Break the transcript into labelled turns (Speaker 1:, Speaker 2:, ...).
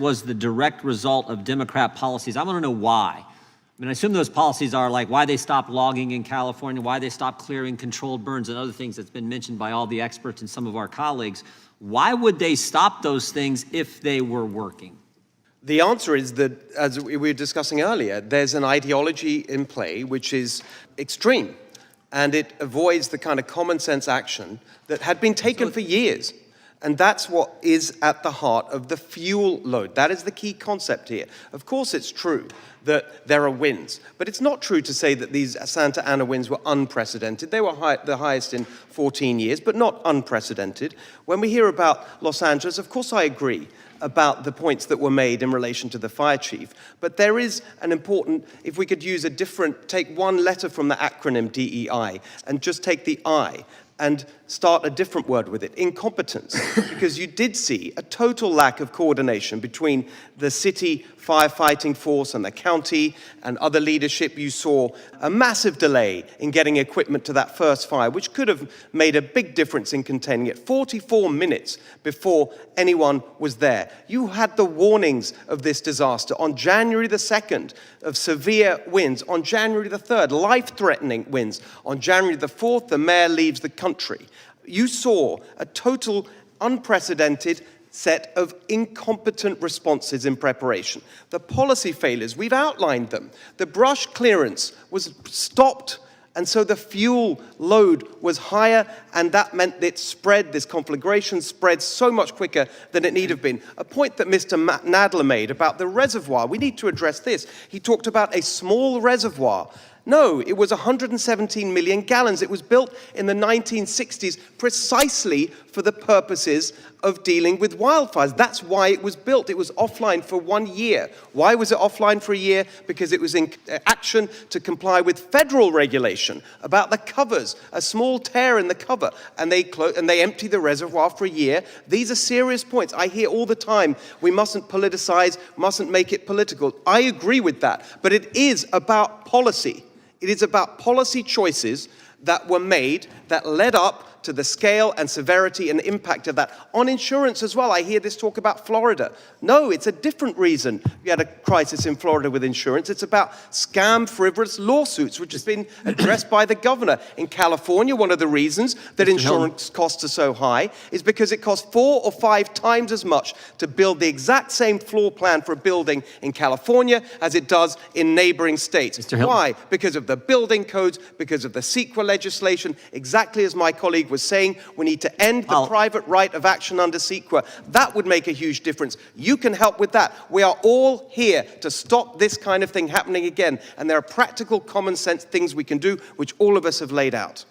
Speaker 1: was the direct result of Democrat policies. I want to know why. I mean, I assume those policies are like why they stopped logging in California, why they stopped clearing controlled burns and other things that's been mentioned by all the experts and some of our colleagues. Why would they stop those things if they were working?
Speaker 2: The answer is that, as we were discussing earlier, there's an ideology in play which is extreme, and it avoids the kind of common sense action that had been taken for years. And that's what is at the heart of the fuel load. That is the key concept here. Of course, it's true that there are winds, but it's not true to say that these Santa Ana winds were unprecedented. They were the highest in 14 years, but not unprecedented. When we hear about Los Angeles, of course I agree about the points that were made in relation to the fire chief. But there is an important, if we could use a different, take one letter from the acronym DEI and just take the I and start a different word with it, incompetence, because you did see a total lack of coordination between the city firefighting force and the county and other leadership. You saw a massive delay in getting equipment to that first fire, which could have made a big difference in containing it. 44 minutes before anyone was there. You had the warnings of this disaster on January the 2nd of severe winds, on January the 3rd, life-threatening winds. On January the 4th, the mayor leaves the country. You saw a total unprecedented set of incompetent responses in preparation. The policy failures, we've outlined them. The brush clearance was stopped, and so the fuel load was higher, and that meant that it spread, this conflagration spread so much quicker than it need have been. A point that Mr. Nadler made about the reservoir, we need to address this. He talked about a small reservoir. No, it was 117 million gallons. It was built in the 1960s precisely for the purposes of dealing with wildfires. That's why it was built. It was offline for 1 year. Why was it offline for a year? Because it was in action to comply with federal regulation about the covers, a small tear in the cover, and they empty the reservoir for a year. These are serious points. I hear all the time, we mustn't politicize, mustn't make it political. I agree with that, but it is about policy. It is about policy choices that were made that led up to the scale and severity and impact of that. On insurance as well, I hear this talk about Florida. No, it's a different reason we had a crisis in Florida with insurance. It's about scam, frivolous lawsuits, which has been addressed by the governor. In California, one of the reasons that insurance costs are so high is because it costs 4 or 5 times as much to build the exact same floor plan for a building in California as it does in neighboring states. Why? Because of the building codes, because of the CEQA legislation, exactly as my colleague was saying, we need to end the private right of action under CEQA. That would make a huge difference. You can help with that. We are all here to stop this kind of thing happening again, and there are practical, common sense things we can do, which all of us have laid out.